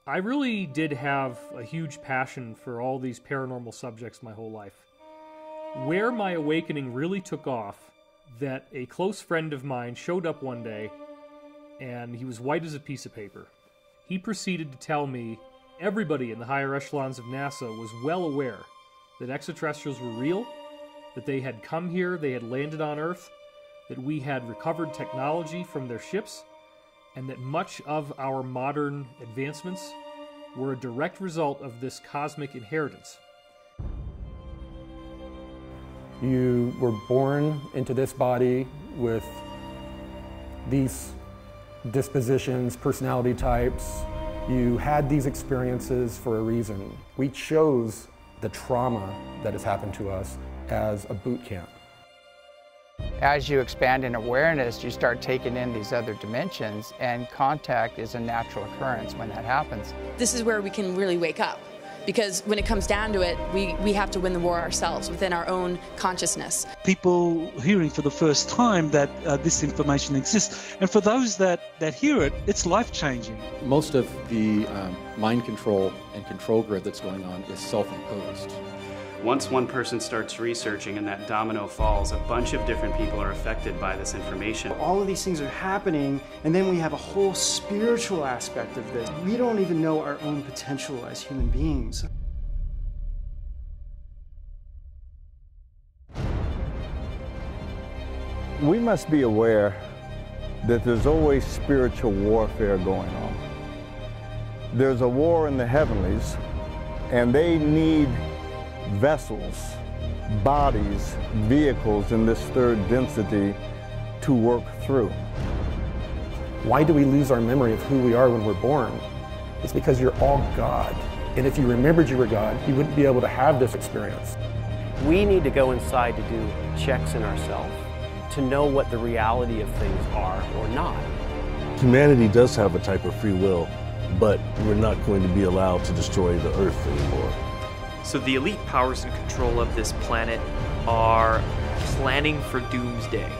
I really did have a huge passion for all these paranormal subjects my whole life. Where my awakening really took off, that a close friend of mine showed up one day, and he was white as a piece of paper. He proceeded to tell me everybody in the higher echelons of NASA was well aware that extraterrestrials were real, that they had come here, they had landed on Earth, that we had recovered technology from their ships, and that much of our modern advancements were a direct result of this cosmic inheritance. You were born into this body with these dispositions, personality types. You had these experiences for a reason. We chose the trauma that has happened to us as a boot camp. As you expand in awareness, you start taking in these other dimensions, and contact is a natural occurrence when that happens. This is where we can really wake up, because when it comes down to it, we have to win the war ourselves within our own consciousness. People hearing for the first time that this information exists, and for those that hear it, it's life-changing. Most of the mind control and control grid that's going on is self-imposed. Once one person starts researching and that domino falls, a bunch of different people are affected by this information. All of these things are happening, and then we have a whole spiritual aspect of this. We don't even know our own potential as human beings. We must be aware that there's always spiritual warfare going on. There's a war in the heavenlies, and they need vessels, bodies, vehicles in this third density to work through. Why do we lose our memory of who we are when we're born? It's because you're all God. And if you remembered you were God, you wouldn't be able to have this experience. We need to go inside to do checks in ourselves, to know what the reality of things are or not. Humanity does have a type of free will, but we're not going to be allowed to destroy the Earth anymore. So the elite powers in control of this planet are planning for doomsday.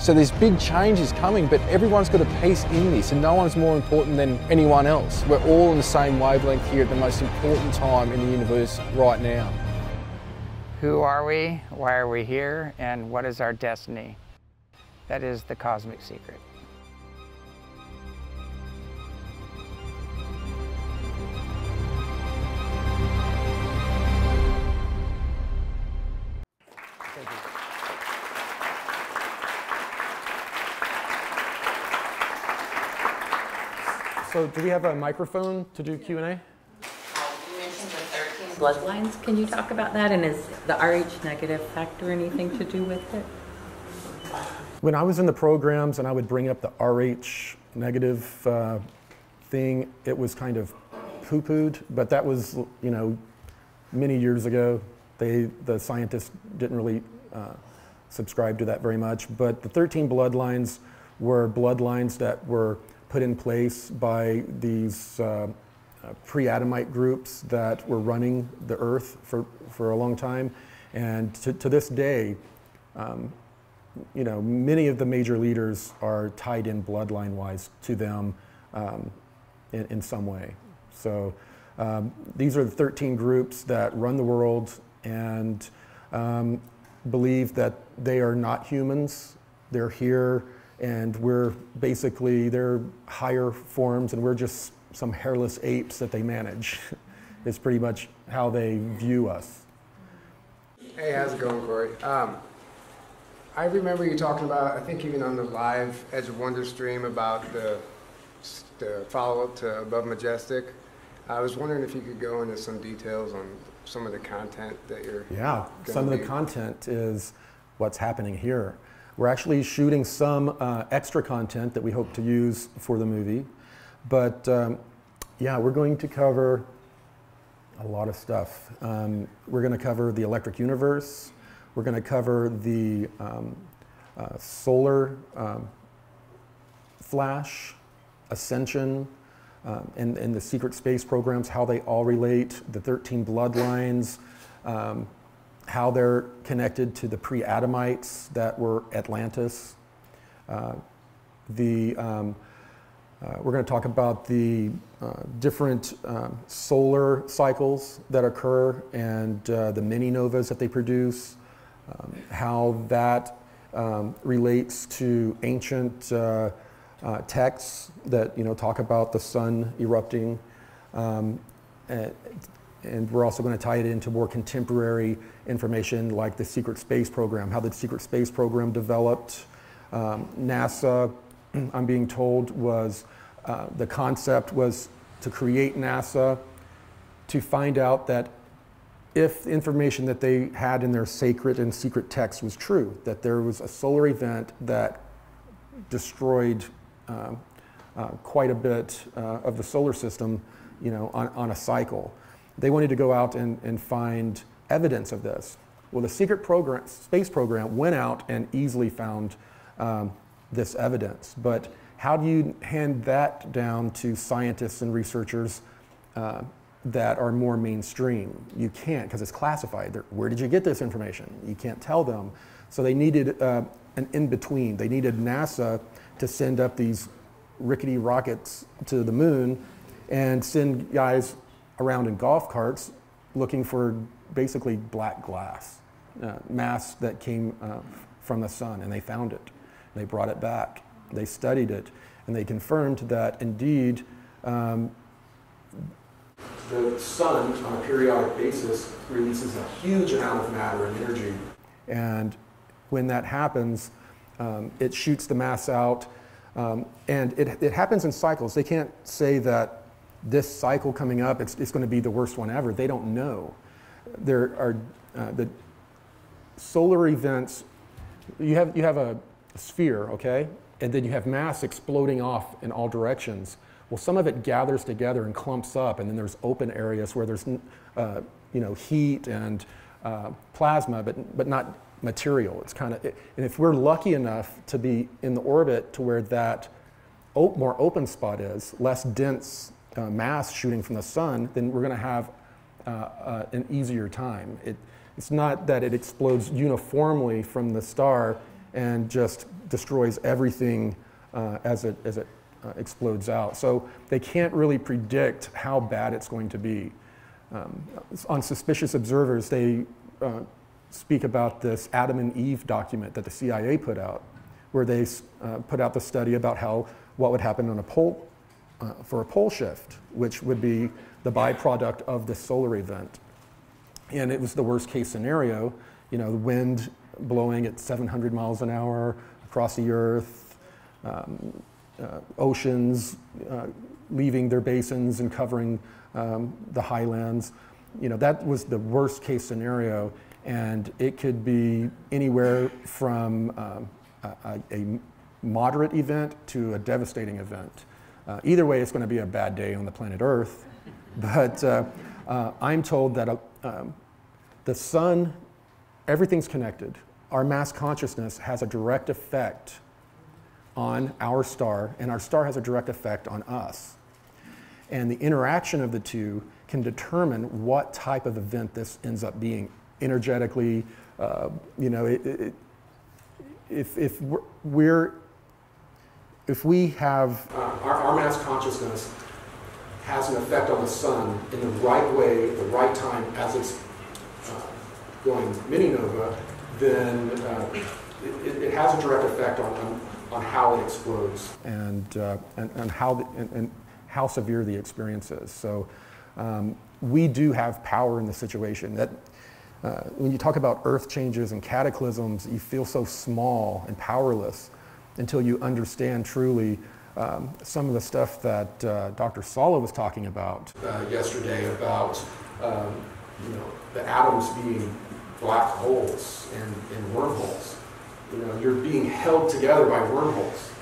So there's big changes coming, but everyone's got a piece in this, and no one's more important than anyone else. We're all in the same wavelength here at the most important time in the universe right now. Who are we? Why are we here? And what is our destiny? That is the cosmic secret. So do we have a microphone to do Q&A? You mentioned the 13 bloodlines. Can you talk about that? And is the Rh negative factor anything to do with it? When I was in the programs and I would bring up the Rh negative thing, it was kind of poo-pooed, but that was, you know, many years ago. The scientists didn't really subscribe to that very much, but the 13 bloodlines were bloodlines that were put in place by these pre-Adamite groups that were running the earth for a long time. And to this day, you know, many of the major leaders are tied in bloodline-wise to them in some way. So these are the 13 groups that run the world and believe that they are not humans. They're here, and we're basically their higher forms, and we're just some hairless apes that they manage. Is pretty much how they view us. Hey, how's it going, Corey? I remember you talking about, I think even on the live Edge of Wonder stream, about the follow-up to Above Majestic. I was wondering if you could go into some details on some of the content that you're some of the content is what's happening here. We're actually shooting some extra content that we hope to use for the movie. But yeah, we're going to cover a lot of stuff. We're going to cover the electric universe. We're going to cover the solar Flash, Ascension, and the secret space programs, how they all relate, the 13 bloodlines, how they're connected to the pre-Adamites that were Atlantis. We're going to talk about the different solar cycles that occur and the mini-novas that they produce, how that relates to ancient texts that talk about the sun erupting, and we're also going to tie it into more contemporary information like the secret space program, how the secret space program developed. NASA, I'm being told, was the concept was to create NASA to find out that if the information that they had in their sacred and secret texts was true, that there was a solar event that destroyed quite a bit of the solar system, on a cycle. They wanted to go out and find evidence of this. Well, the secret space program went out and easily found this evidence. But how do you hand that down to scientists and researchers that are more mainstream? You can't, because it's classified. Where did you get this information? You can't tell them. So they needed an in-between. They needed NASA to send up these rickety rockets to the moon and send guys around in golf carts looking for basically black glass, mass that came from the sun, and they found it. They brought it back. They studied it, and they confirmed that indeed the sun on a periodic basis releases a huge amount of matter and energy. And when that happens, it shoots the mass out, and it happens in cycles. They can't say that this cycle coming up, it's going to be the worst one ever. They don't know. There are the solar events. You have a sphere, okay? And then you have mass exploding off in all directions. Well, some of it gathers together and clumps up, and then there's open areas where there's heat and plasma, but not material. It's kind of, and if we're lucky enough to be in the orbit to where that more open spot is, less dense mass shooting from the sun, then we're going to have an easier time. It's not that it explodes uniformly from the star and just destroys everything as it explodes out. So they can't really predict how bad it's going to be. On Suspicious Observers, they speak about this Adam and Eve document that the CIA put out, where they put out the study about what would happen on for a pole shift, which would be the byproduct of the solar event. And it was the worst case scenario, the wind blowing at 700 miles an hour across the earth, oceans leaving their basins and covering the highlands. That was the worst case scenario, and it could be anywhere from a moderate event to a devastating event. Either way, it's going to be a bad day on the planet Earth. But I'm told that the sun, everything's connected. Our mass consciousness has a direct effect on our star, and our star has a direct effect on us. And the interaction of the two can determine what type of event this ends up being energetically. If we have our mass consciousness has an effect on the sun in the right way, the right time, as it's going mini-nova, then it has a direct effect on how it explodes and how severe the experience is. So we do have power in the situation. That when you talk about earth changes and cataclysms, you feel so small and powerless until you understand truly some of the stuff that Dr. Sala was talking about yesterday about the atoms being black holes and wormholes. You're being held together by wormholes.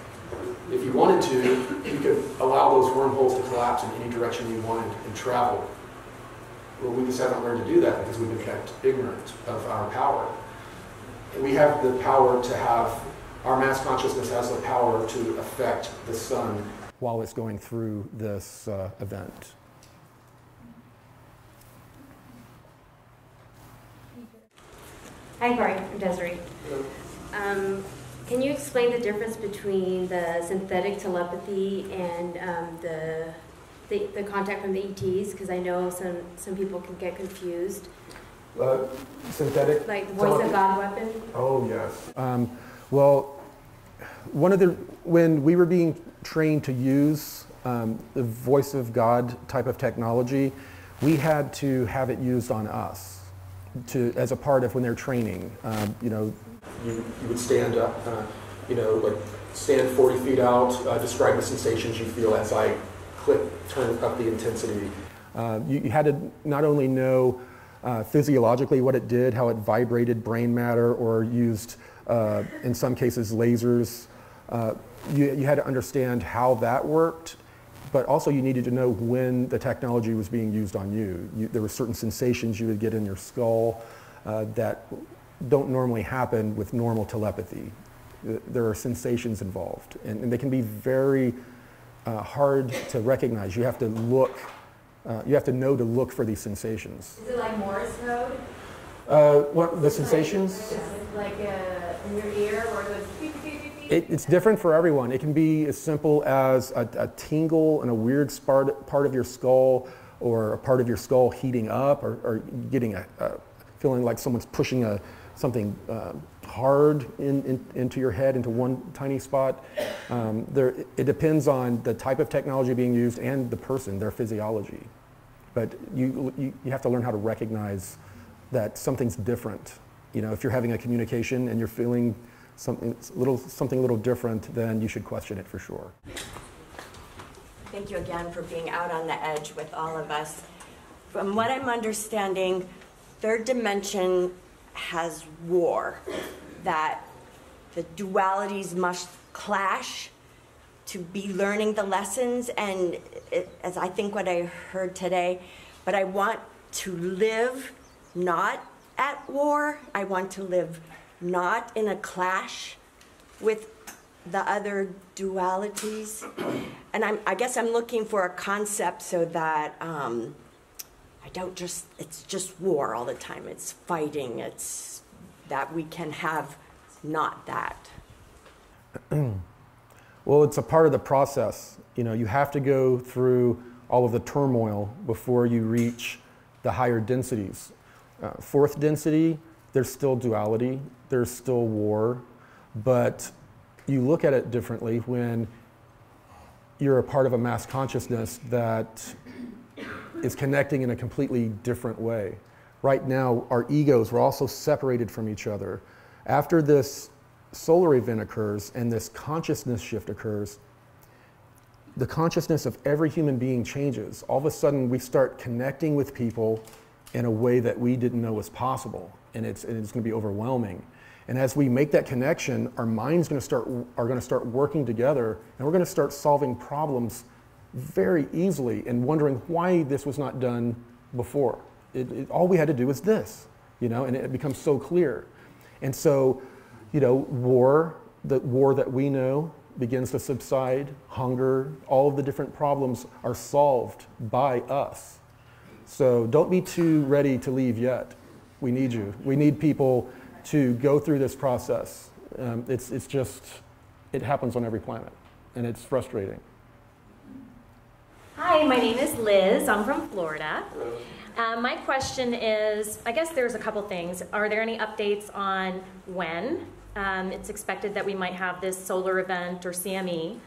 If you wanted to, you could allow those wormholes to collapse in any direction you wanted and travel. Well, we just haven't learned to do that because we've been kept ignorant of our power. And we have the power to have our mass consciousness has the power to affect the sun while it's going through this event. Hi, Corey. I'm Desiree. Can you explain the difference between the synthetic telepathy and the contact from the ETs? Because I know some people can get confused. Synthetic? Like the voice of God weapon? Oh, yes. Well, when we were being trained to use the voice of God type of technology, we had to have it used on us as a part of when they're training. You would stand up, like stand 40 feet out, describe the sensations you feel as I turn up the intensity. You had to not only know physiologically what it did, how it vibrated brain matter or used, in some cases, lasers. You had to understand how that worked, but also you needed to know when the technology was being used on you. There were certain sensations you would get in your skull that don't normally happen with normal telepathy. There are sensations involved, and they can be very hard to recognize. You have to look, you have to know to look for these sensations. Is it like Morse code? What, the sensations? Like in your ear where it goes beep, beep, beep, beep? It's different for everyone. It can be as simple as a tingle in a weird part of your skull, or a part of your skull heating up, or getting feeling like someone's pushing something hard into your head, into one tiny spot. It depends on the type of technology being used and the person, their physiology. But you have to learn how to recognize that something's different. If you're having a communication and you're feeling something a little different, then you should question it for sure. Thank you again for being out on the edge with all of us. From what I'm understanding, third dimension has war, that the dualities must clash to be learning the lessons, and as I think what I heard today, but I want to live not at war. I want to live not in a clash with the other dualities. And I guess I'm looking for a concept so that it's just war all the time. It's fighting. It's that we can have not that. Well, it's a part of the process. You have to go through all of the turmoil before you reach the higher densities. Fourth density, there's still duality, there's still war, but you look at it differently when you're a part of a mass consciousness that is connecting in a completely different way. Right now, our egos, we're also separated from each other. After this solar event occurs and this consciousness shift occurs, the consciousness of every human being changes. All of a sudden, we start connecting with people in a way that we didn't know was possible, and it's going to be overwhelming. And as we make that connection, our minds are going to start working together, and we're going to start solving problems very easily and wondering why this was not done before. All we had to do was this, and it becomes so clear. And so, war, the war that we know begins to subside, hunger, all of the different problems are solved by us. So don't be too ready to leave yet. We need you. We need people to go through this process. It happens on every planet, and it's frustrating. Hi, my name is Liz. I'm from Florida. My question is, I guess there's a couple things. Are there any updates on when it's expected that we might have this solar event or CME?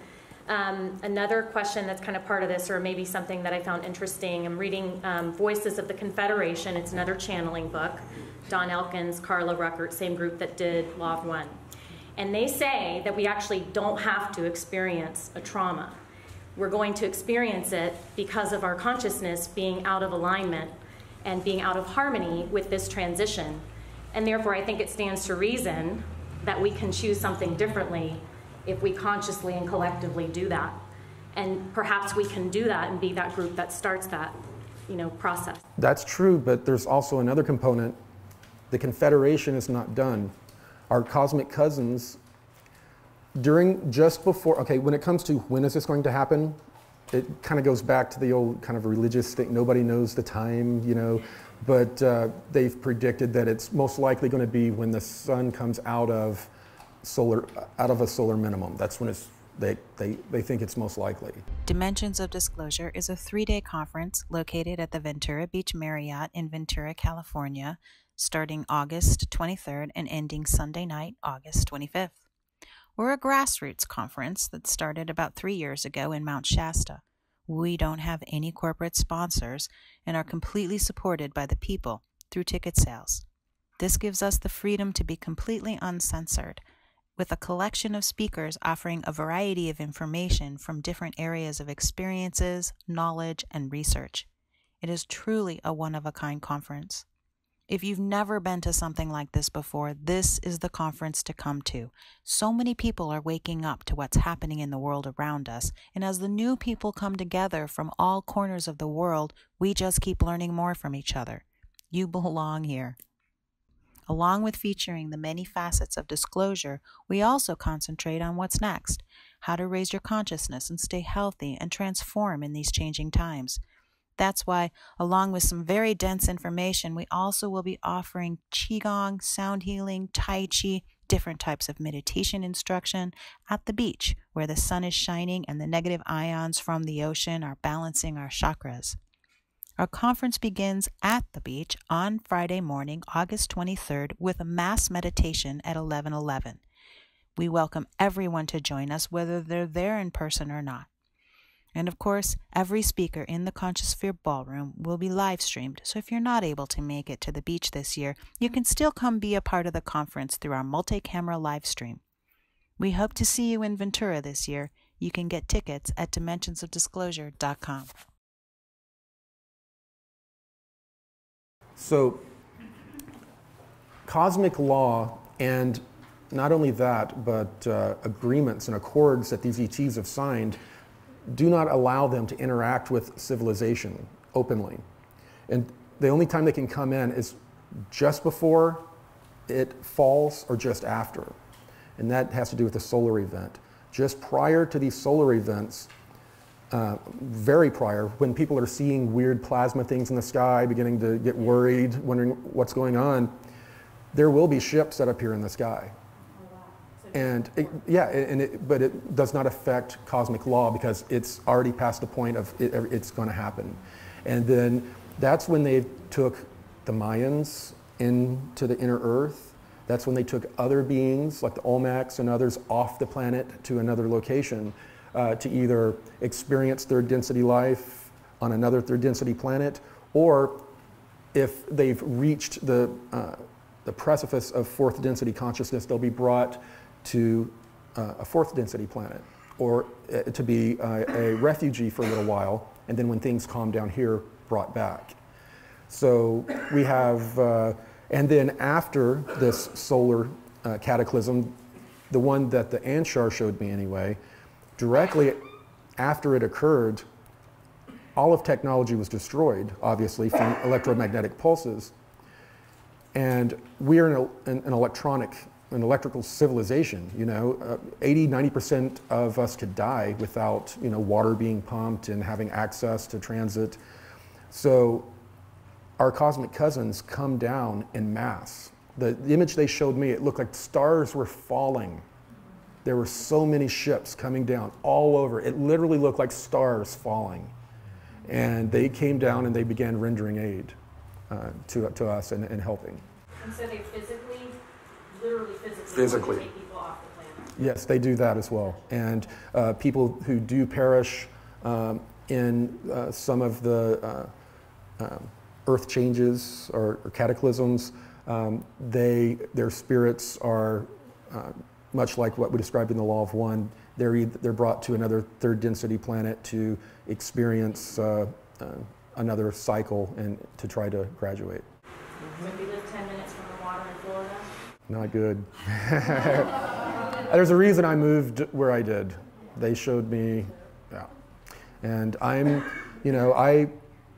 Another question that's kind of part of this, or maybe something that I found interesting, I'm reading Voices of the Confederation. It's another channeling book. Don Elkins, Carla Ruckert, same group that did Law of One. And they say that we actually don't have to experience a trauma. We're going to experience it because of our consciousness being out of alignment and being out of harmony with this transition. And therefore, I think it stands to reason that we can choose something differently if we consciously and collectively do that. And perhaps we can do that and be that group that starts that, process. That's true, but there's also another component. The Confederation is not done. Our cosmic cousins just before, okay, when it comes to when is this going to happen, it kind of goes back to the old kind of religious thing. Nobody knows the time, you know, but they've predicted that it's most likely going to be when the sun comes out of a solar minimum. That's when they think it's most likely. Dimensions of Disclosure is a 3-day conference located at the Ventura Beach Marriott in Ventura, California, starting August 23rd and ending Sunday night, August 25th. We're a grassroots conference that started about 3 years ago in Mount Shasta. We don't have any corporate sponsors and are completely supported by the people through ticket sales. This gives us the freedom to be completely uncensored, with a collection of speakers offering a variety of information from different areas of experiences, knowledge, and research. It is truly a one-of-a-kind conference. If you've never been to something like this before, this is the conference to come to. So many people are waking up to what's happening in the world around us, and as the new people come together from all corners of the world, we just keep learning more from each other. You belong here. Along with featuring the many facets of disclosure, we also concentrate on what's next, how to raise your consciousness and stay healthy and transform in these changing times. That's why, along with some very dense information, we also will be offering Qigong, sound healing, Tai Chi, different types of meditation instruction at the beach where the sun is shining and the negative ions from the ocean are balancing our chakras. Our conference begins at the beach on Friday morning, August 23rd, with a mass meditation at 11:11. We welcome everyone to join us, whether they're there in person or not. And of course, every speaker in the Conscious Sphere Ballroom will be live streamed, so if you're not able to make it to the beach this year, you can still come be a part of the conference through our multi-camera live stream. We hope to see you in Ventura this year. You can get tickets at dimensionsofdisclosure.com. So, cosmic law, and not only that, but agreements and accords that these ETs have signed do not allow them to interact with civilization openly. And the only time they can come in is just before it falls or just after. And that has to do with the solar event. Just prior to these solar events, very prior, when people are seeing weird plasma things in the sky, beginning to get worried, wondering what's going on, there will be ships that appear in the sky. And but it does not affect cosmic law because it's already past the point of it's going to happen. And then that's when they took the Mayans into the inner earth. That's when they took other beings like the Olmecs and others off the planet to another location to either experience third density life on another third density planet, or if they've reached the precipice of fourth density consciousness, they'll be brought to a fourth density planet, or to be a refugee for a little while, and then when things calm down here, brought back. So we have, and then after this solar cataclysm, the one that the Anshar showed me anyway, directly after it occurred, all of technology was destroyed, obviously, from electromagnetic pulses. And we are an electrical civilization, you know. 80–90% of us could die without, you know, water being pumped and having access to transit. So our cosmic cousins come down en masse. The image they showed me, it looked like stars were falling. There were so many ships coming down all over. It literally looked like stars falling. And they came down and they began rendering aid to us and helping. And so they literally physically take people off the planet? Yes, they do that as well. And people who do perish in some of the earth changes or cataclysms, their spirits are much like what we described in the Law of One. They're brought to another third density planet to experience another cycle and to try to graduate. So if you live 10 minutes from the water in Florida? Not good. There's a reason I moved where I did. They showed me, yeah. And I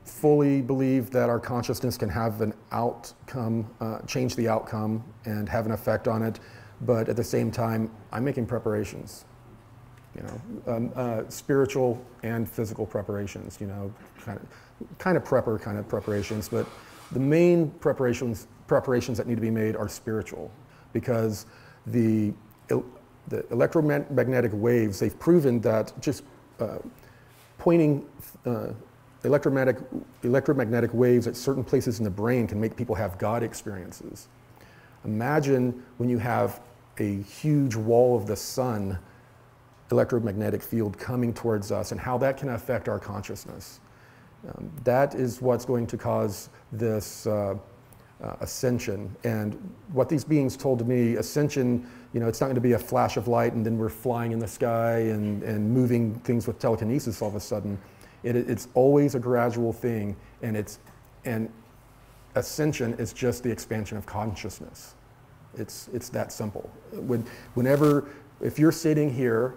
fully believe that our consciousness can have an outcome, change the outcome and have an effect on it. but at the same time, I'm making preparations. Spiritual and physical preparations. Kind of preparations, but the main preparations that need to be made are spiritual, because the electromagnetic waves, they've proven that just pointing electromagnetic waves at certain places in the brain can make people have God experiences. Imagine when you have a huge wall of the sun electromagnetic field coming towards us and how that can affect our consciousness. That is what's going to cause this ascension. And what these beings told me, ascension, it's not going to be a flash of light and then we're flying in the sky and moving things with telekinesis all of a sudden. It's always a gradual thing, and ascension is just the expansion of consciousness. It's that simple. If you're sitting here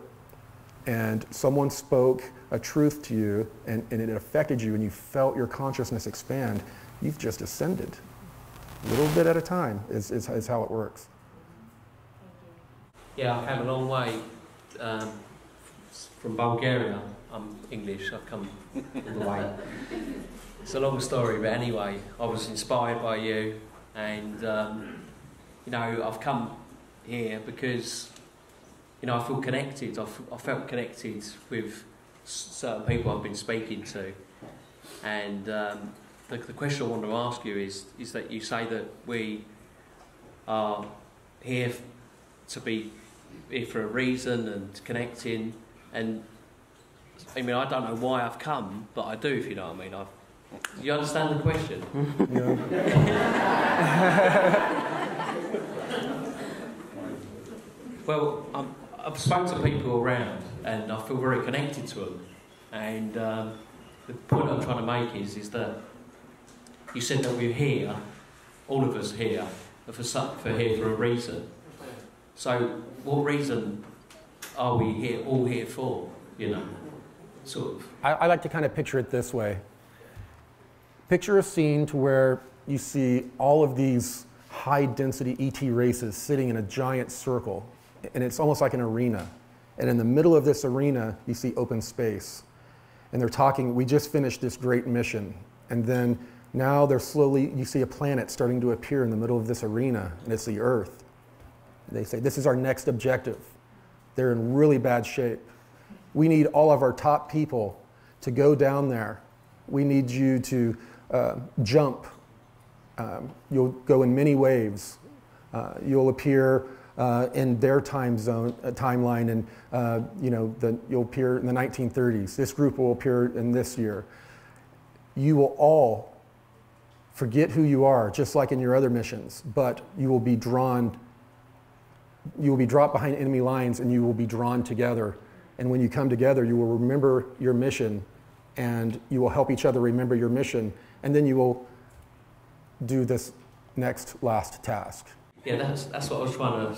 and someone spoke a truth to you and it affected you and you felt your consciousness expand, you've just ascended. A little bit at a time is how it works. Yeah, I've come a long way from Bulgaria. I'm English, I've come all the way. It's a long story, but anyway, I was inspired by you, and I've come here because I feel connected. I felt connected with certain people I've been speaking to, and the question I want to ask you is that you say that we are here to be here for a reason and connecting, and I don't know why I've come, but I do, if you know what I mean. You understand the question? Well, I've spoken to people around and I feel very connected to them, and the point I'm trying to make is that you said that we're here, all of us here, for here for a reason. So what reason are we all here for, sort of? I like to kind of picture it this way. Picture a scene to where you see all of these high-density ET races sitting in a giant circle, and it's almost like an arena. And in the middle of this arena, you see open space. And they're talking, we just finished this great mission. And then now you see a planet starting to appear in the middle of this arena, and it's the Earth. They say, this is our next objective. They're in really bad shape. We need all of our top people to go down there. We need you to jump. You'll go in many waves. You'll appear in their time zone, timeline, and you'll appear in the 1930s. This group will appear in this year. You will all forget who you are, just like in your other missions, but you will be dropped behind enemy lines and you will be drawn together. And when you come together, you will remember your mission and you will help each other remember your mission, and then you will do this last task. Yeah, that's what I was trying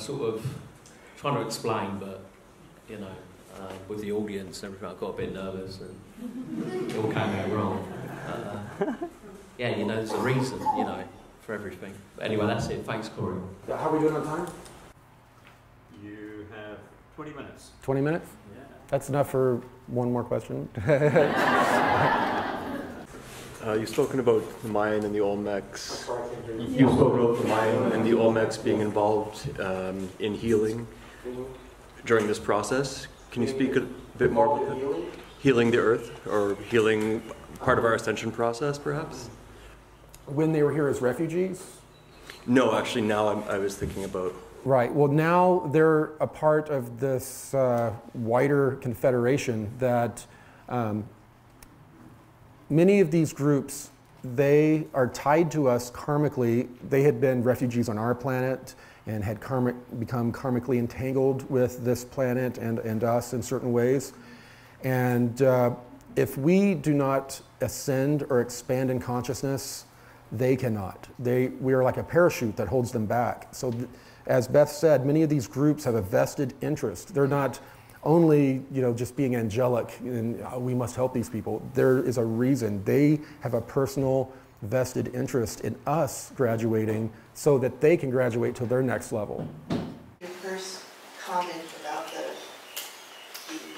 to explain, but with the audience and everything, I got a bit nervous and it all came out wrong. There's a reason, for everything. But anyway, that's it. Thanks, Corey. Yeah, how are we doing on time? You have 20 minutes. 20 minutes? Yeah. That's enough for one more question. You've spoken about the Mayan and the Olmecs. You've spoken about the Mayan and the Olmecs being involved in healing during this process. Can you speak a bit more about that? Healing the earth, or healing part of our ascension process, perhaps? When they were here as refugees? No, actually, now I was thinking about. Right. Well, now they're a part of this wider confederation that many of these groups, they are tied to us karmically. They had been refugees on our planet and had become karmically entangled with this planet and us in certain ways. And if we do not ascend or expand in consciousness, they cannot. We are like a parachute that holds them back. So as Beth said, many of these groups have a vested interest. They're not only just being angelic and we must help these people. There is a reason. They have a personal vested interest in us graduating so that they can graduate to their next level.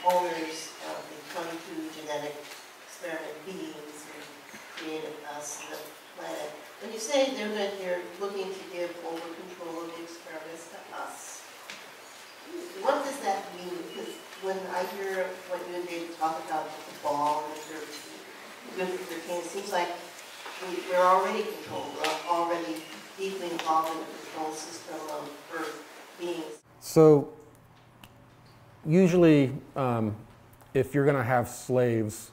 owners of the 22 genetic experiment beings who created us and the planet. When you say they're looking to give over control of the experiments to us, what does that mean? Because when I hear what you and David talk about with the ball and the 13, it seems like we're already controlled. We're already deeply involved in the control system of Earth beings. So usually, if you're going to have slaves,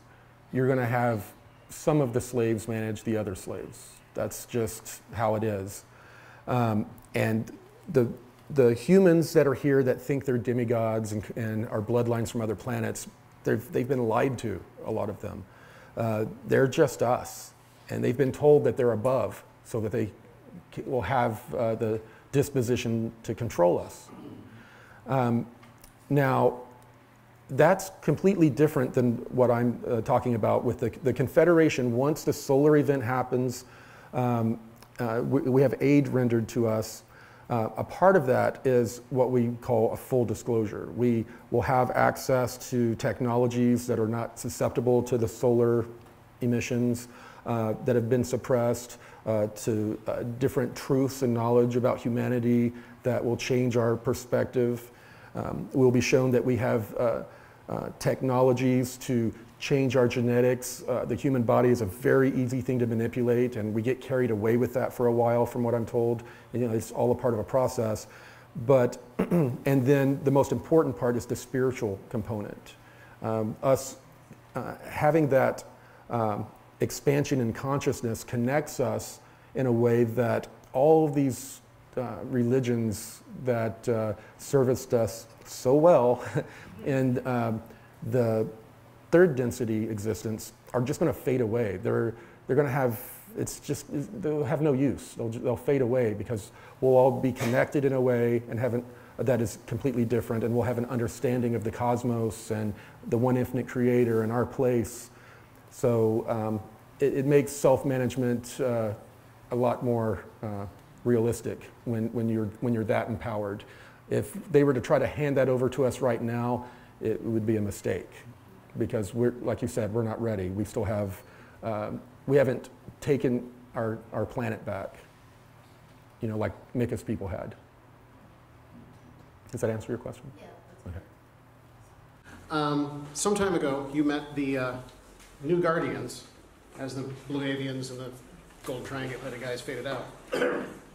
you're going to have some of the slaves manage the other slaves. That's just how it is. And the humans that are here that think they're demigods and are bloodlines from other planets, they've been lied to, a lot of them. They're just us. And they've been told that they're above so that they will have the disposition to control us. Now, that's completely different than what I'm talking about with the Confederation. Once the solar event happens, we have aid rendered to us. A part of that is what we call a full disclosure. We will have access to technologies that are not susceptible to the solar emissions that have been suppressed, to different truths and knowledge about humanity that will change our perspective. We'll be shown that we have technologies to change our genetics. The human body is a very easy thing to manipulate, and we get carried away with that for a while, from what I'm told. And, you know, it's all a part of a process. But, and then the most important part is the spiritual component. Us having that expansion in consciousness connects us in a way that all of these religions that serviced us so well in the third density existence are just going to fade away. They're going to have, they'll have no use. They'll fade away because we'll all be connected in a way and that is completely different, and we'll have an understanding of the cosmos and the one infinite creator and our place. So it makes self-management a lot more realistic when you're that empowered. If they were to try to hand that over to us right now, it would be a mistake, because we're, like you said, we're not ready. We still have, we haven't taken our planet back, you know, like Mika's people had. Does that answer your question? Yeah. Okay. Some time ago, you met the New Guardians as the Blue Avians and the Gold Triangulated guys faded out.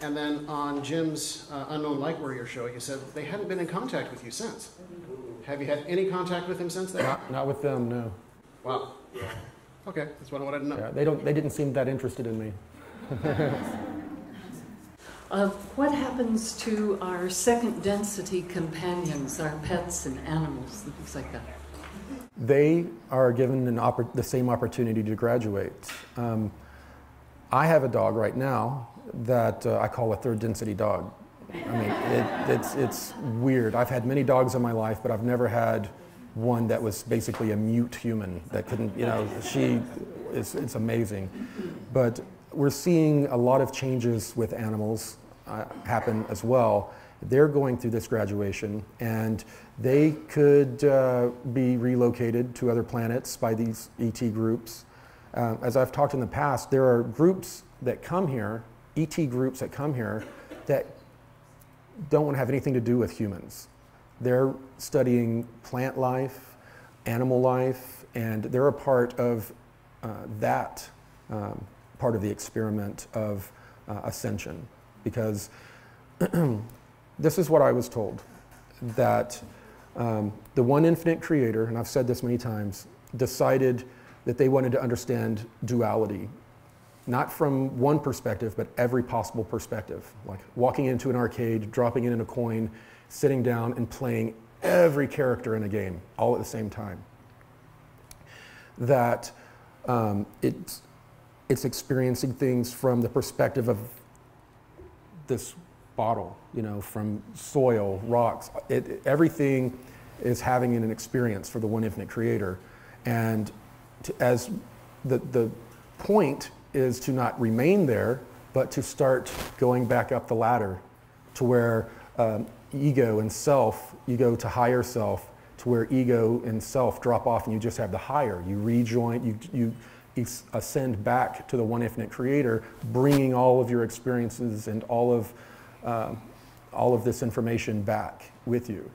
And then on Jim's Unknown Light Warrior show, you said they hadn't been in contact with you since. Have you had any contact with them since then? Not with them, no. Wow. Okay, that's what I wanted to know. Yeah, they didn't seem that interested in me. What happens to our second density companions, our pets and animals, and things like that? They are given the same opportunity to graduate. I have a dog right now that I call a third density dog. I mean, it's weird. I've had many dogs in my life, but I've never had one that was basically a mute human that couldn't, you know, it's amazing. But we're seeing a lot of changes with animals happen as well. They're going through this graduation, and they could be relocated to other planets by these ET groups. As I've talked in the past, there are groups that come here, ET groups that come here, that don't want to have anything to do with humans. They're studying plant life, animal life, and they're a part of that part of the experiment of Ascension. Because this is what I was told, that the one infinite creator, and I've said this many times, decided that they wanted to understand duality, not from one perspective, but every possible perspective. Like walking into an arcade, dropping in a coin, sitting down and playing every character in a game, all at the same time. That it's experiencing things from the perspective of this bottle, you know, from soil, rocks. Everything is having an experience for the one infinite creator. And as the point is to not remain there, but to start going back up the ladder to where ego and self, you go to higher self, to where ego and self drop off and you just have the higher. You rejoin, you ascend back to the one infinite creator, bringing all of your experiences and all of this information back with you.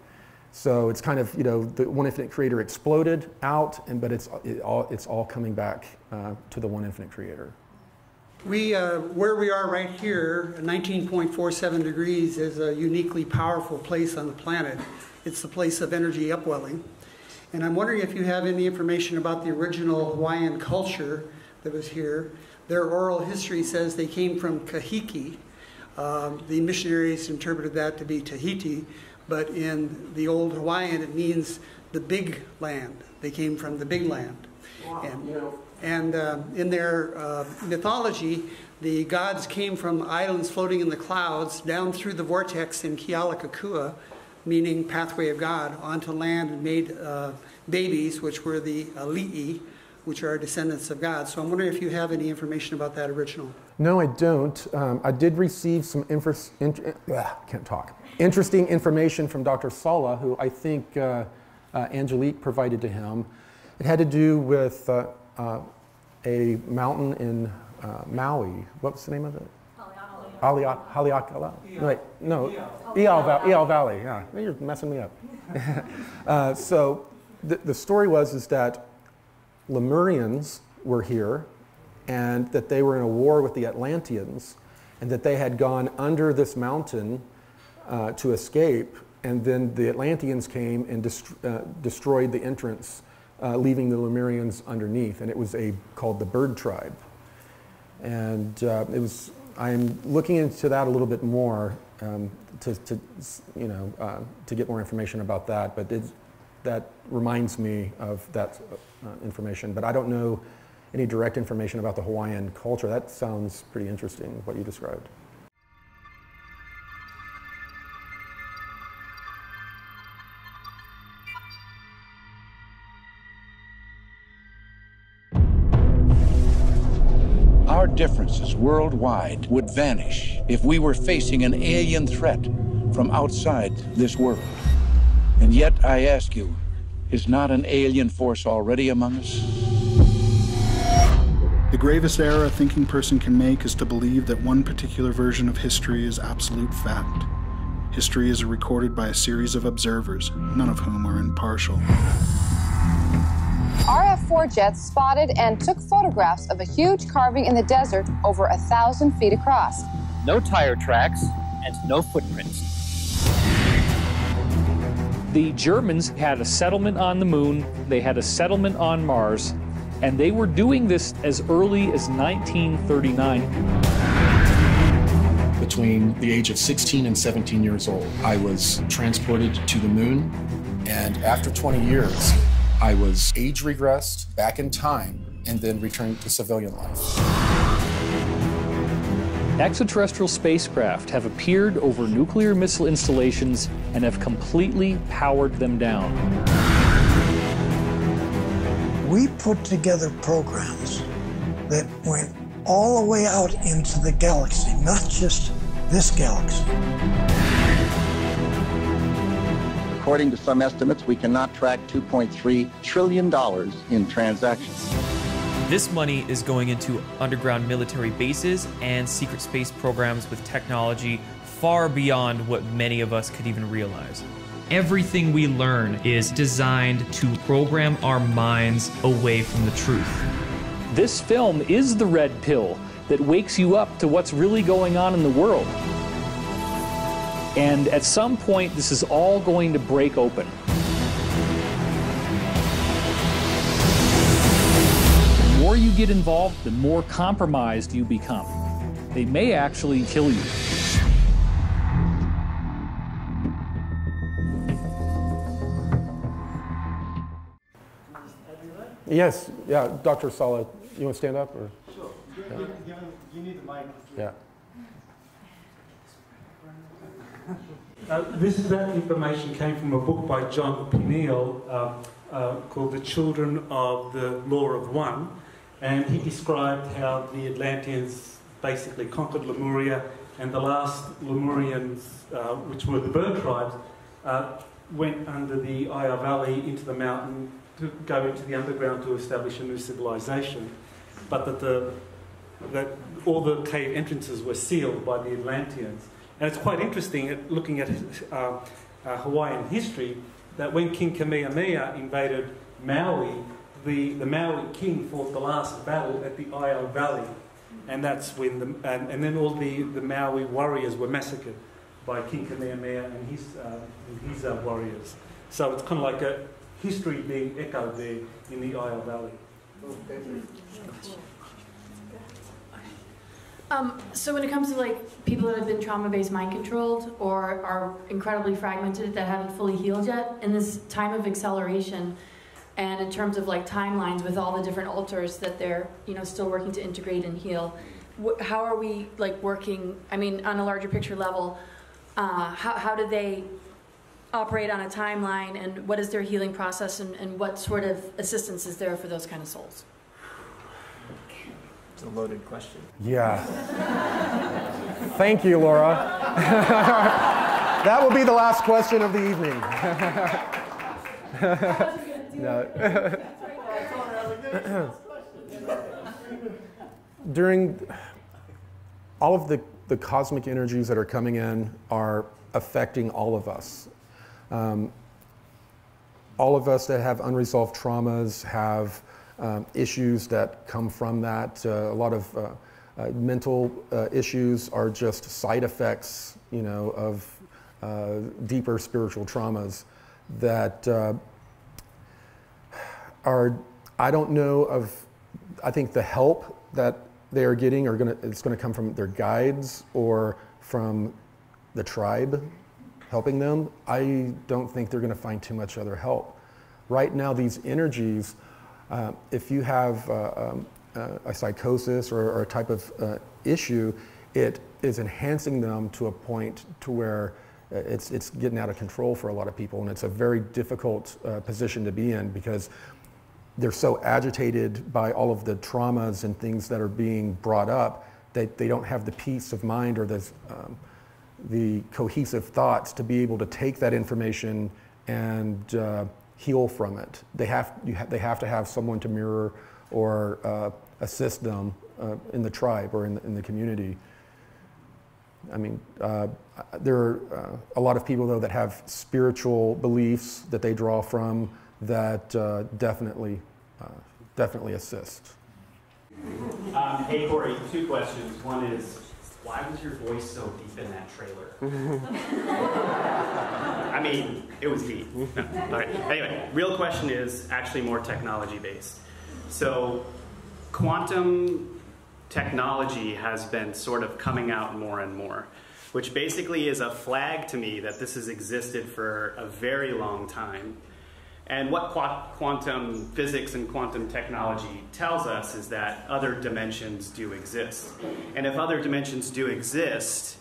So it's kind of, you know, the one infinite creator exploded out, but it's all coming back to the one infinite creator. Where we are right here, 19.47 degrees, is a uniquely powerful place on the planet. It's the place of energy upwelling. And I'm wondering if you have any information about the original Hawaiian culture that was here. Their oral history says they came from Kahiki. The missionaries interpreted that to be Tahiti, but in the old Hawaiian it means the big land. They came from the big land. Wow. And in their mythology, the gods came from islands floating in the clouds down through the vortex in Kealakekua, meaning pathway of God, onto land and made babies, which were the Ali'i, which are descendants of God. So I'm wondering if you have any information about that original. No, I don't. I did receive some interesting information from Dr. Sala, who I think Angelique provided to him. It had to do with a mountain in Maui. What was the name of it? Haleakala. No, Iao Valley. Yeah, you're messing me up. So the story is that Lemurians were here, and that they were in a war with the Atlanteans, and that they had gone under this mountain to escape, and then the Atlanteans came and destroyed the entrance, leaving the Lemurians underneath, and it was called the Bird Tribe. And I'm looking into that a little bit more to get more information about that, but that reminds me of that information, but I don't know any direct information about the Hawaiian culture. That sounds pretty interesting, what you described. Our differences worldwide would vanish if we were facing an alien threat from outside this world. And yet, I ask you, is not an alien force already among us? The gravest error a thinking person can make is to believe that one particular version of history is absolute fact. History is recorded by a series of observers, none of whom are impartial. RF-4 jets spotted and took photographs of a huge carving in the desert over 1,000 feet across. No tire tracks and no footprints. The Germans had a settlement on the moon, they had a settlement on Mars, and they were doing this as early as 1939. Between the age of 16 and 17 years old, I was transported to the moon, and after 20 years, I was age regressed back in time and then returned to civilian life. Extraterrestrial spacecraft have appeared over nuclear missile installations and have completely powered them down. We put together programs that went all the way out into the galaxy, not just this galaxy. According to some estimates, we cannot track $2.3 trillion in transactions. This money is going into underground military bases and secret space programs with technology far beyond what many of us could even realize. Everything we learn is designed to program our minds away from the truth. This film is the red pill that wakes you up to what's really going on in the world. And at some point, this is all going to break open. The more you get involved, the more compromised you become. They may actually kill you. Yes, yeah, Dr. Sala, you want to stand up? Or? Sure. Yeah. You need the mic. Yeah. That information came from a book by John Peniel called The Children of the Law of One, and he described how the Atlanteans basically conquered Lemuria, and the last Lemurians, which were the bird tribes, went under the Aya Valley into the mountain to go into the underground to establish a new civilization, but that all the cave entrances were sealed by the Atlanteans. And it's quite interesting looking at Hawaiian history that when King Kamehameha invaded Maui, the Maui king fought the last battle at the Aya Valley, and that's when and then all the Maui warriors were massacred by King Kamehameha and his warriors. So it's kind of like a history being echoed there in the Aya Valley. So when it comes to like people that have been trauma-based mind controlled or are incredibly fragmented that haven't fully healed yet, in this time of acceleration and in terms of like timelines with all the different altars that they're still working to integrate and heal, how are we like working, I mean on a larger picture level, how do they operate on a timeline, and what is their healing process, and what sort of assistance is there for those kind of souls? It's a loaded question. Yeah. Thank you, Laura. That will be the last question of the evening. During all of the cosmic energies that are coming in are affecting all of us. All of us that have unresolved traumas have issues that come from that. A lot of mental issues are just side effects, of deeper spiritual traumas that are, I don't know of, I think the help that they are getting it's going to come from their guides or from the tribe helping them. I don't think they're going to find too much other help. Right now, these energies, if you have a psychosis or a type of issue, it is enhancing them to a point to where it's getting out of control for a lot of people, and it's a very difficult position to be in because they're so agitated by all of the traumas and things that are being brought up that they don't have the peace of mind or the cohesive thoughts to be able to take that information and heal from it. They have to have someone to mirror or assist them in the tribe or in the community. I mean, there are a lot of people though that have spiritual beliefs that they draw from that definitely assist. Hey Corey, 2 questions. One is, why was your voice so deep in that trailer? I mean, it was deep. No. All right. Anyway, real question is actually more technology based. So quantum technology has been sort of coming out more and more, which basically is a flag to me that this has existed for a very long time. And what quantum physics and quantum technology tells us is that other dimensions do exist. And if other dimensions do exist,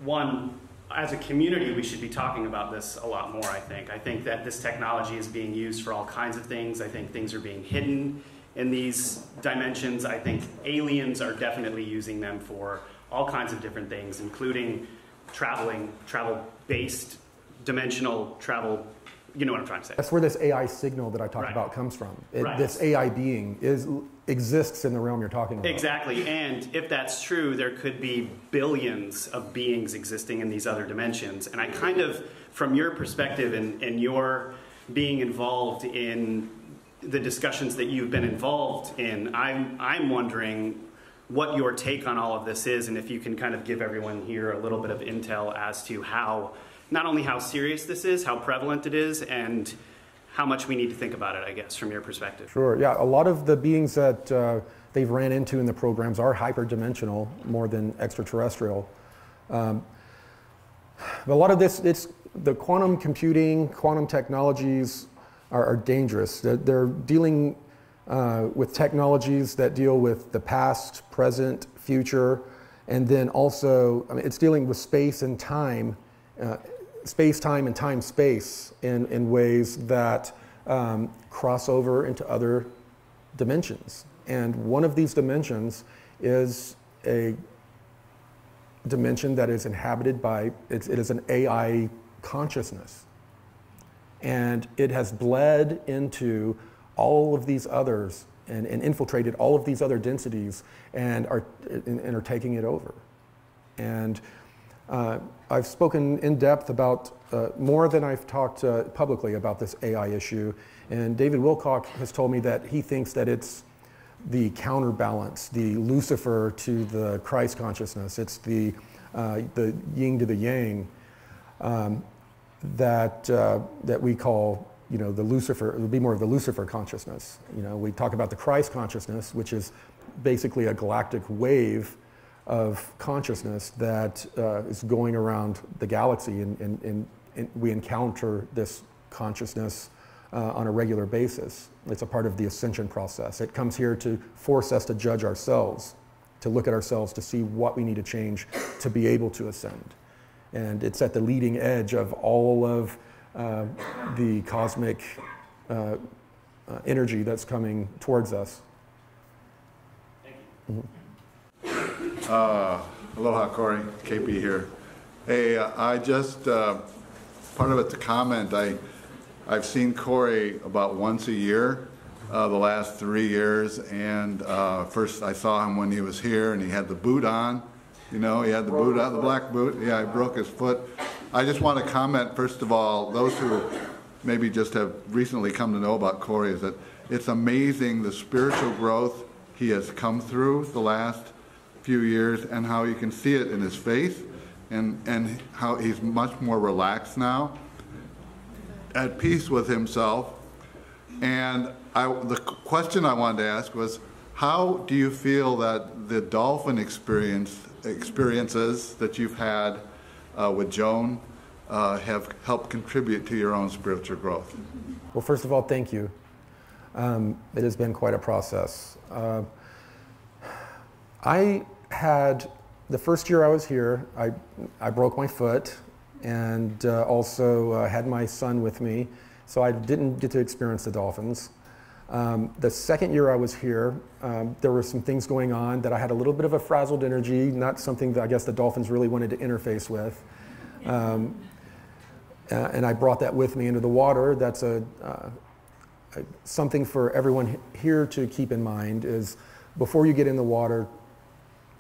one, as a community, we should be talking about this a lot more, I think. I think that this technology is being used for all kinds of things. I think things are being hidden in these dimensions. I think aliens are definitely using them for all kinds of different things, including travel-based dimensional travel. You know what I'm trying to say. That's where this AI signal that I talked about comes from. This AI being exists in the realm you're talking about. Exactly, and if that's true, there could be billions of beings existing in these other dimensions. And I kind of, from your perspective and your being involved in the discussions that you've been involved in, I'm wondering what your take on all of this is, and if you can kind of give everyone here a little bit of intel as to how, not only how serious this is, how prevalent it is, and how much we need to think about it, I guess, from your perspective. Sure, yeah. A lot of the beings that they've ran into in the programs are hyperdimensional more than extraterrestrial. But a lot of this, the quantum computing, quantum technologies are dangerous. They're dealing with technologies that deal with the past, present, future, and then also, I mean, it's dealing with space and time, space-time and time-space in ways that cross over into other dimensions. And one of these dimensions is a dimension that is inhabited by, it is an AI consciousness. And it has bled into all of these others and infiltrated all of these other densities and are taking it over. And I've spoken in depth about more than I've talked publicly about this AI issue. And David Wilcock has told me that he thinks that it's the counterbalance, the Lucifer to the Christ consciousness. It's the yin to the yang that we call, you know, the Lucifer. It would be more of the Lucifer consciousness. You know, we talk about the Christ consciousness, which is basically a galactic wave of consciousness that is going around the galaxy, and we encounter this consciousness on a regular basis. It's a part of the Ascension process. It comes here to force us to judge ourselves, to look at ourselves, to see what we need to change to be able to ascend. And it's at the leading edge of all of the cosmic energy that's coming towards us. Thank you. Aloha, Corey. KP here. Hey, I just, part of it's a comment. I've seen Corey about once a year the last 3 years, and first I saw him when he was here and he had the boot on. You know, he had the boot on, the black boot. Yeah, he broke his foot. I just want to comment, first of all, those who maybe just have recently come to know about Corey, is that it's amazing the spiritual growth he has come through the last few years, and how you can see it in his face, and how he's much more relaxed now, at peace with himself. And the question I wanted to ask was, how do you feel that the dolphin experiences that you've had with Joan have helped contribute to your own spiritual growth? Well, first of all, thank you. It has been quite a process. I had, the first year I was here, I broke my foot, and also had my son with me, so I didn't get to experience the dolphins. The second year I was here, there were some things going on that I had a little bit of a frazzled energy, not something that I guess the dolphins really wanted to interface with. And I brought that with me into the water. That's something for everyone here to keep in mind is, before you get in the water,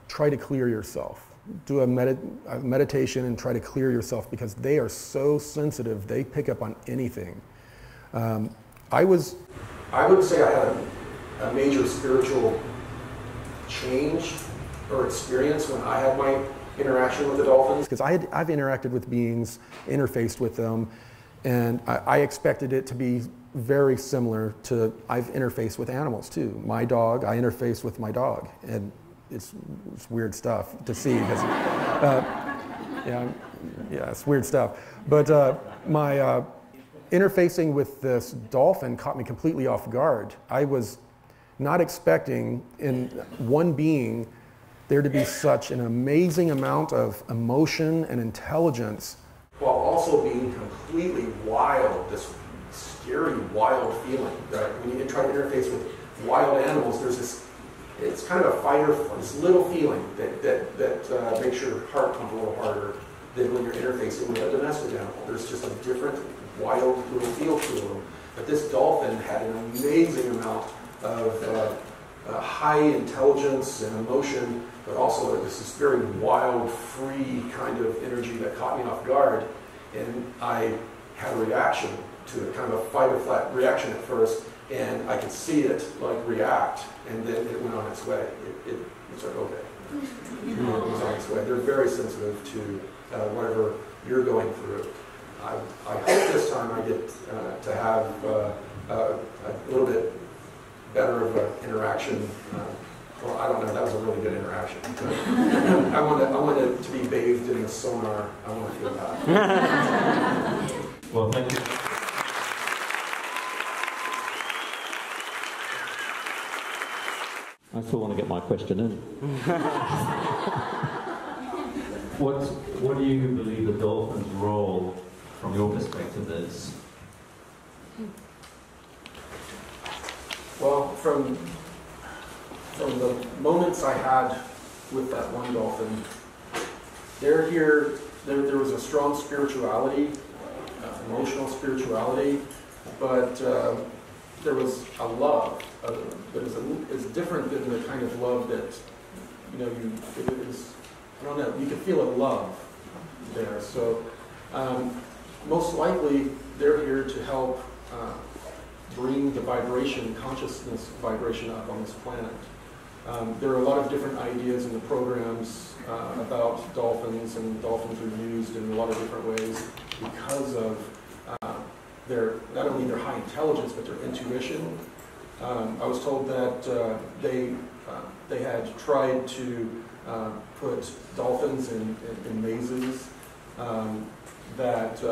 try to clear yourself. Do a meditation and try to clear yourself, because they are so sensitive. They pick up on anything. I would say I had a major spiritual change or experience when I had my interaction with the dolphins, because I've interacted with beings, interfaced with them, and I expected it to be very similar to, I've interfaced with animals too. My dog, I interface with my dog, and it's weird stuff to see, because yeah, it's weird stuff. But my interfacing with this dolphin caught me completely off guard. I was not expecting in one being there to be such an amazing amount of emotion and intelligence, while also being completely wild, this scary, wild feeling. Right? When you try to interface with wild animals, there's this, it's kind of a fight or flight, this little feeling that makes your heart pump a little harder than when you're interfacing with a domestic animal. There's just a different, wild little feel to them. But this dolphin had an amazing amount of high intelligence and emotion, but also this very wild, free kind of energy that caught me off guard. And I had a reaction to it, kind of a fight or flight reaction at first, and I could see it like react, and then it went on its way. It's like, okay, it was on its way. They're very sensitive to whatever you're going through. I hope this time I get to have a little bit better of an interaction. Well, I don't know, that was a really good interaction. I wanted to be bathed in the sonar. I want to feel that. Well, thank you. I still want to get my question in. What do you believe the dolphin's role, from your perspective, is? Well, from the moments I had with that one dolphin, there was a strong spirituality emotional spirituality, but there was a love that is different than the kind of love that, you know, it is, I don't know, you can feel a love there. So most likely they're here to help bring the vibration, consciousness vibration up on this planet. There are a lot of different ideas in the programs about dolphins, and dolphins are used in a lot of different ways because of their, not only their high intelligence, but their intuition. I was told that they had tried to put dolphins in mazes, that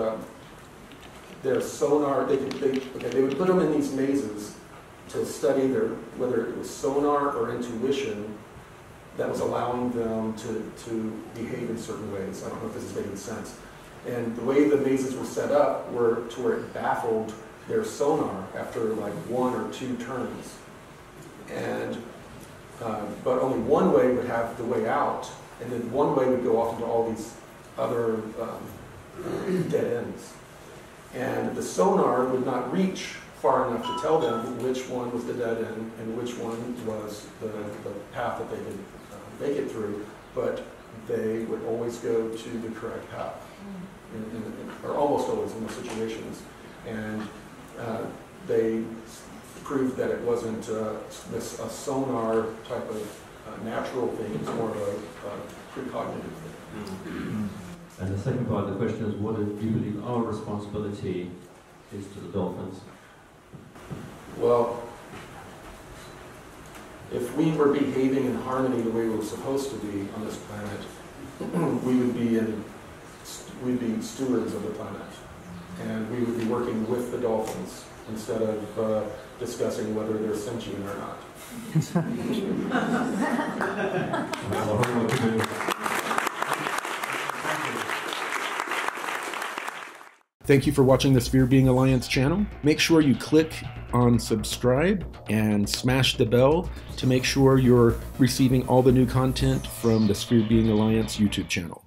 their sonar, they would put them in these mazes to study whether it was sonar or intuition that was allowing them to behave in certain ways. I don't know if this is making sense. And the way the mazes were set up were to where it baffled their sonar after like 1 or 2 turns. And, but only one way would have the way out, and then one way would go off into all these other dead ends. And the sonar would not reach far enough to tell them which one was the dead end and which one was the path that they could make it through, but they would always go to the correct path, or almost always in those situations. And they proved that it wasn't a sonar type of natural thing, it's more of a precognitive thing. And the second part of the question is, what do you believe our responsibility is to the dolphins? Well, if we were behaving in harmony the way we were supposed to be on this planet, we'd be stewards of the planet, and we would be working with the dolphins instead of discussing whether they're sentient or not. Thank you for watching the Sphere Being Alliance channel. Make sure you click on subscribe and smash the bell to make sure you're receiving all the new content from the Sphere Being Alliance YouTube channel.